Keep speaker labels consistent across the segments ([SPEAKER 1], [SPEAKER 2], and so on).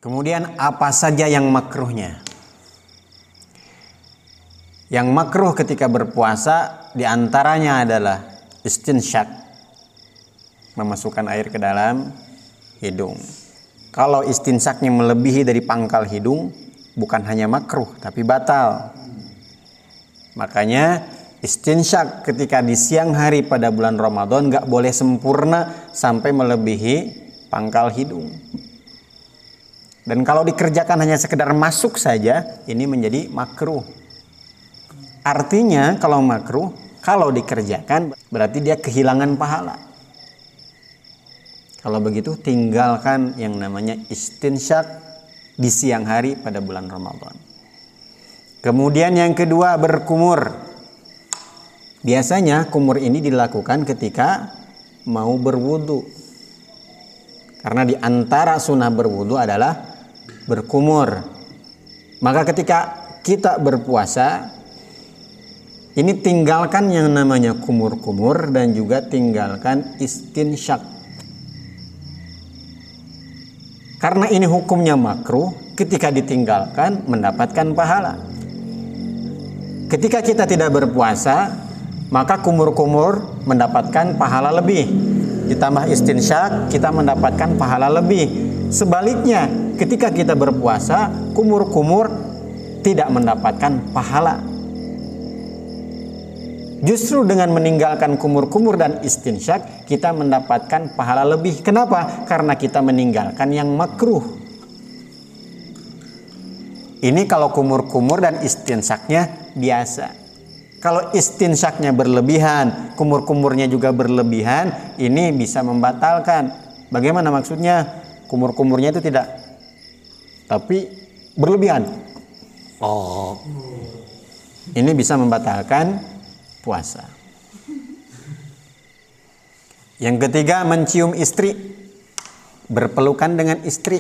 [SPEAKER 1] Kemudian apa saja yang makruhnya? Yang makruh ketika berpuasa diantaranya adalah istinsyak, memasukkan air ke dalam hidung. Kalau istinsyaknya melebihi dari pangkal hidung, bukan hanya makruh tapi batal. Makanya istinsyak ketika di siang hari pada bulan Ramadan gak boleh sempurna sampai melebihi pangkal hidung. Dan kalau dikerjakan hanya sekedar masuk saja, ini menjadi makruh. Artinya kalau makruh, kalau dikerjakan berarti dia kehilangan pahala. Kalau begitu tinggalkan yang namanya istinsyak di siang hari pada bulan Ramadan. Kemudian yang kedua, berkumur. Biasanya kumur ini dilakukan ketika mau berwudu. Karena di antara sunnah berwudu adalah berkumur. Maka ketika kita berpuasa, ini tinggalkan yang namanya kumur-kumur dan juga tinggalkan istinsyak. Karena ini hukumnya makruh, ketika ditinggalkan mendapatkan pahala. Ketika kita tidak berpuasa, maka kumur-kumur mendapatkan pahala lebih. Ditambah istinsyak, kita mendapatkan pahala lebih. Sebaliknya, ketika kita berpuasa, kumur-kumur tidak mendapatkan pahala. Justru dengan meninggalkan kumur-kumur dan istinsyak, kita mendapatkan pahala lebih. Kenapa? Karena kita meninggalkan yang makruh. Ini kalau kumur-kumur dan istinsyaknya biasa. Kalau istinsyaknya berlebihan, kumur-kumurnya juga berlebihan, ini bisa membatalkan. Bagaimana maksudnya? Kumur-kumurnya itu tidak, tapi berlebihan. Ini bisa membatalkan puasa. Yang ketiga, mencium istri, berpelukan dengan istri.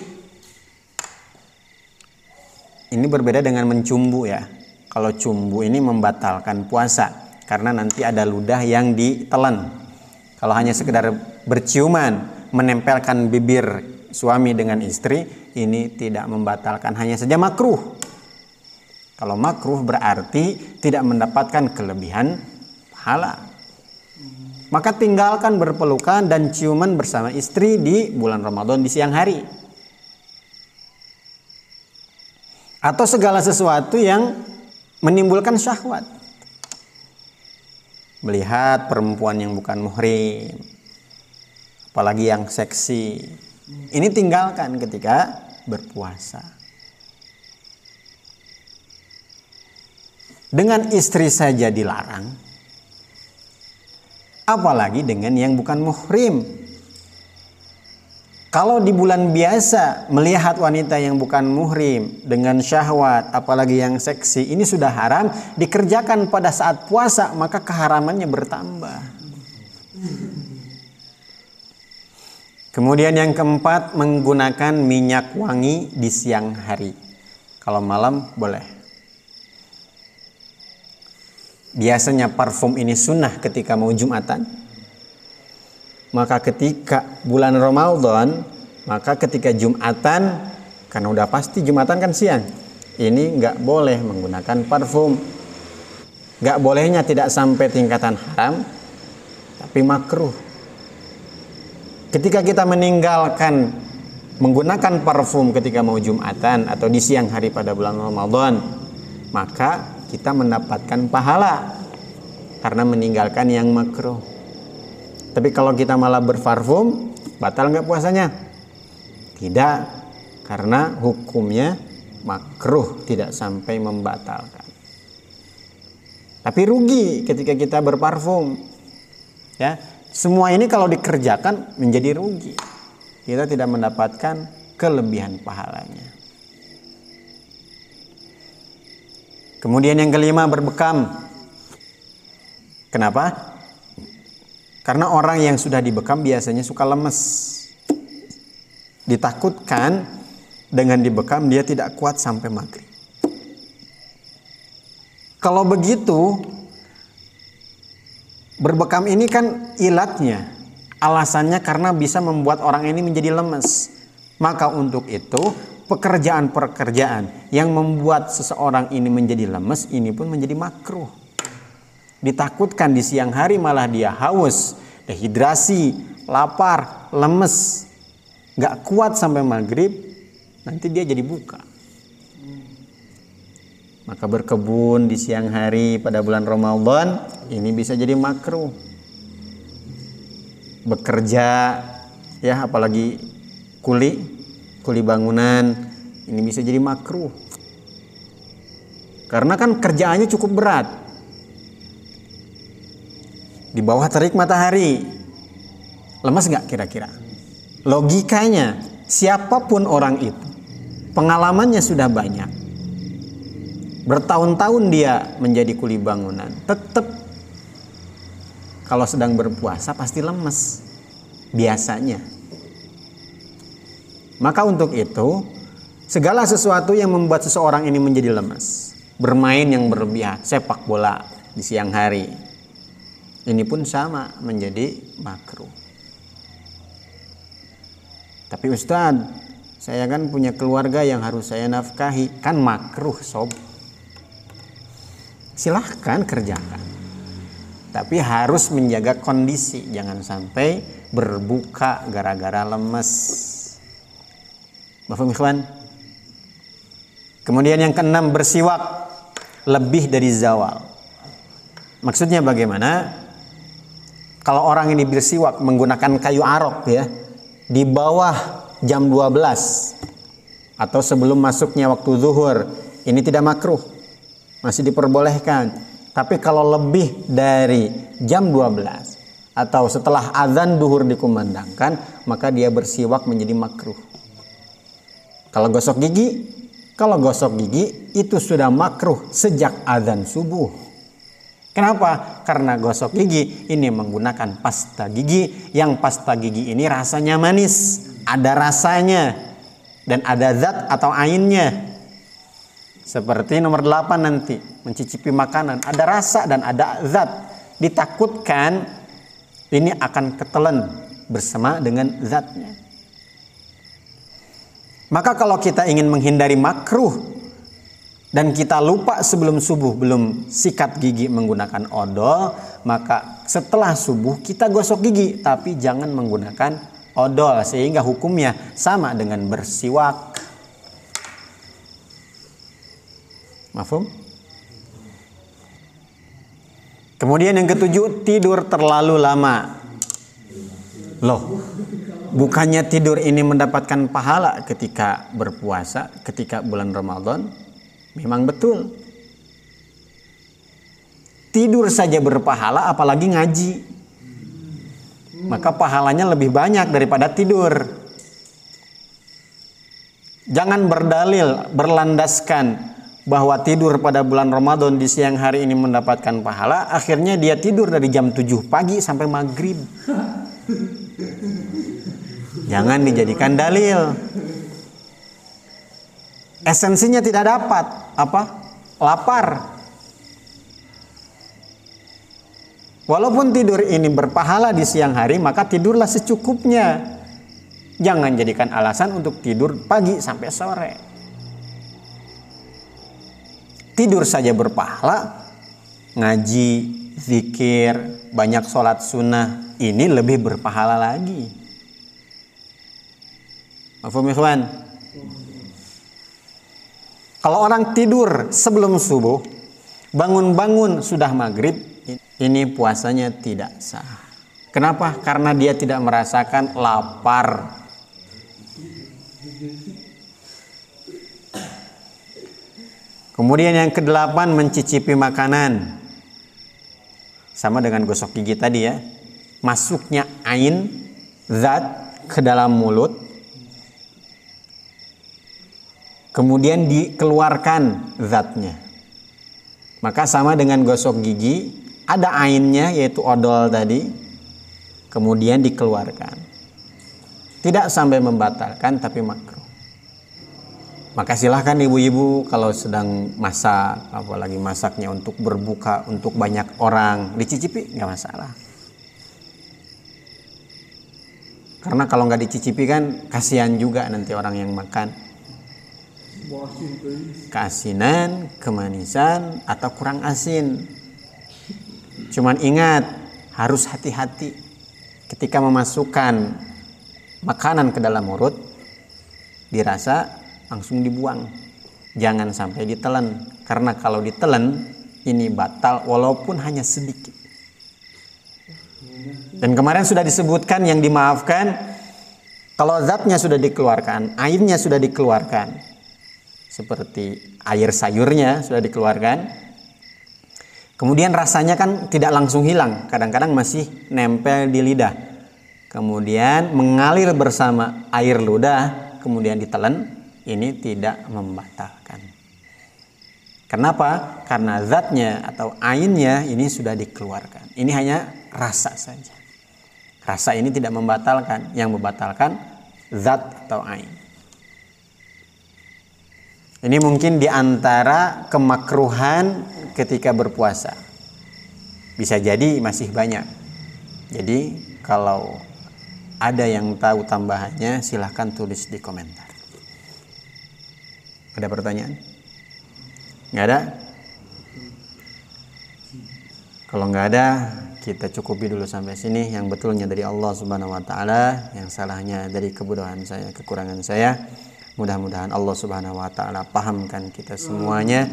[SPEAKER 1] Ini berbeda dengan mencumbu ya. Kalau cumbu ini membatalkan puasa karena nanti ada ludah yang ditelan. Kalau hanya sekedar berciuman, menempelkan bibir suami dengan istri, ini tidak membatalkan, hanya saja makruh. Kalau makruh berarti tidak mendapatkan kelebihan pahala. Maka tinggalkan berpelukan dan ciuman bersama istri di bulan Ramadan di siang hari. Atau segala sesuatu yang menimbulkan syahwat. Melihat perempuan yang bukan muhrim, apalagi yang seksi, ini tinggalkan ketika berpuasa. Dengan istri saja dilarang, apalagi dengan yang bukan muhrim. Kalau di bulan biasa melihat wanita yang bukan muhrim dengan syahwat, apalagi yang seksi, ini sudah haram. Dikerjakan pada saat puasa, maka keharamannya bertambah. Kemudian yang keempat, menggunakan minyak wangi di siang hari. Kalau malam boleh. Biasanya parfum ini sunnah ketika mau Jumatan. Maka ketika bulan Ramadan, maka ketika Jumatan, karena udah pasti Jumatan kan siang, ini nggak boleh menggunakan parfum. Nggak bolehnya tidak sampai tingkatan haram, tapi makruh. Ketika kita meninggalkan menggunakan parfum ketika mau Jumatan atau di siang hari pada bulan Ramadan, maka kita mendapatkan pahala karena meninggalkan yang makruh. Tapi kalau kita malah berparfum, batal nggak puasanya? Tidak, karena hukumnya makruh, tidak sampai membatalkan. Tapi rugi ketika kita berparfum. Ya, semua ini kalau dikerjakan menjadi rugi. Kita tidak mendapatkan kelebihan pahalanya. Kemudian yang kelima, berbekam. Kenapa? Karena orang yang sudah dibekam biasanya suka lemes. Ditakutkan dengan dibekam dia tidak kuat sampai maghrib. Kalau begitu, berbekam ini kan ilatnya, alasannya karena bisa membuat orang ini menjadi lemes. Maka untuk itu pekerjaan-pekerjaan yang membuat seseorang ini menjadi lemes, ini pun menjadi makruh. Ditakutkan di siang hari malah dia haus, dehidrasi, lapar, lemes, gak kuat sampai maghrib, nanti dia jadi buka. Maka berkebun di siang hari pada bulan Ramadan ini bisa jadi makruh. Bekerja, ya apalagi kuli bangunan, ini bisa jadi makruh. Karena kan kerjaannya cukup berat. Di bawah terik matahari, lemas nggak kira-kira? Logikanya, siapapun orang itu, pengalamannya sudah banyak. Bertahun-tahun dia menjadi kuli bangunan, tetap kalau sedang berpuasa pasti lemes biasanya. Maka untuk itu, segala sesuatu yang membuat seseorang ini menjadi lemas, bermain yang berlebihan, sepak bola di siang hari, ini pun sama menjadi makruh. Tapi Ustadz, saya kan punya keluarga yang harus saya nafkahi, kan makruh sob. Silahkan kerjakan, tapi harus menjaga kondisi, jangan sampai berbuka gara-gara lemes. Mafhum ikhwan? Kemudian yang keenam, bersiwak lebih dari zawal. Maksudnya bagaimana? Kalau orang ini bersiwak menggunakan kayu arok ya, di bawah jam 12 atau sebelum masuknya waktu zuhur, ini tidak makruh, masih diperbolehkan. Tapi kalau lebih dari jam 12 atau setelah azan zuhur dikumandangkan, maka dia bersiwak menjadi makruh. Kalau gosok gigi itu sudah makruh sejak azan subuh. Kenapa? Karena gosok gigi ini menggunakan pasta gigi, yang pasta gigi ini rasanya manis, ada rasanya dan ada zat atau ainnya. Seperti nomor 8 nanti, mencicipi makanan, ada rasa dan ada zat. Ditakutkan ini akan ketelan bersama dengan zatnya. Maka kalau kita ingin menghindari makruh dan kita lupa sebelum subuh belum sikat gigi menggunakan odol, maka setelah subuh kita gosok gigi, tapi jangan menggunakan odol, sehingga hukumnya sama dengan bersiwak. Mafhum? Kemudian yang ketujuh, tidur terlalu lama. Loh, bukannya tidur ini mendapatkan pahala ketika berpuasa, ketika bulan Ramadan? Memang betul. Tidur saja berpahala, apalagi ngaji. Maka pahalanya lebih banyak daripada tidur. Jangan berdalil, berlandaskan bahwa tidur pada bulan Ramadan di siang hari ini mendapatkan pahala, akhirnya dia tidur dari jam 7 pagi sampai maghrib. Jangan dijadikan dalil. Esensinya tidak dapat. Apa? Lapar. Walaupun tidur ini berpahala di siang hari, maka tidurlah secukupnya. Jangan jadikan alasan untuk tidur pagi sampai sore. Tidur saja berpahala, ngaji, zikir, banyak sholat sunnah, ini lebih berpahala lagi. Mafhum ikhwan? Kalau orang tidur sebelum subuh, bangun-bangun sudah maghrib, ini puasanya tidak sah. Kenapa? Karena dia tidak merasakan lapar. Kemudian yang kedelapan, mencicipi makanan. Sama dengan gosok gigi tadi ya. Masuknya ain, zat ke dalam mulut. Kemudian dikeluarkan zatnya. Maka sama dengan gosok gigi, ada ainnya yaitu odol tadi, kemudian dikeluarkan. Tidak sampai membatalkan, tapi makruh. Maka silahkan ibu-ibu kalau sedang masak, apalagi masaknya untuk berbuka, untuk banyak orang, dicicipi nggak masalah. Karena kalau nggak dicicipi kan kasihan juga nanti orang yang makan. keasinan, kemanisan, atau kurang asin. Cuman ingat, harus hati-hati ketika memasukkan makanan ke dalam mulut, dirasa langsung dibuang. Jangan sampai ditelan, karena kalau ditelan ini batal walaupun hanya sedikit. Dan kemarin sudah disebutkan yang dimaafkan kalau zatnya sudah dikeluarkan, airnya sudah dikeluarkan, seperti air sayurnya sudah dikeluarkan, kemudian rasanya kan tidak langsung hilang, kadang-kadang masih nempel di lidah, kemudian mengalir bersama air ludah, kemudian ditelan, ini tidak membatalkan. Kenapa? Karena zatnya atau ainnya ini sudah dikeluarkan. Ini hanya rasa saja. Rasa ini tidak membatalkan, yang membatalkan zat atau ain. Ini mungkin di antara kemakruhan ketika berpuasa. Bisa jadi masih banyak. Jadi kalau ada yang tahu tambahannya silahkan tulis di komentar. Ada pertanyaan? Nggak ada? Kalau nggak ada, kita cukupi dulu sampai sini. Yang betulnya dari Allah Subhanahu wa taala, yang salahnya dari kebodohan saya, kekurangan saya. Mudah-mudahan Allah Subhanahu wa taala pahamkan kita semuanya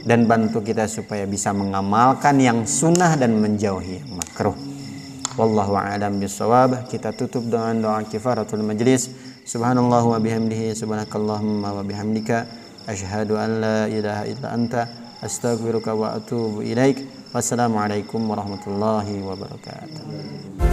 [SPEAKER 1] dan bantu kita supaya bisa mengamalkan yang sunnah dan menjauhi yang makruh. Wallahu a'lam bishawab. Kita tutup dengan doa kifaratul majlis. Subhanallah wa bihamdihi, subhanakallahumma wa bihamdika, asyhadu an la ilaha illa anta, astaghfiruka wa atubu ilaik. Wassalamualaikum warahmatullahi wabarakatuh.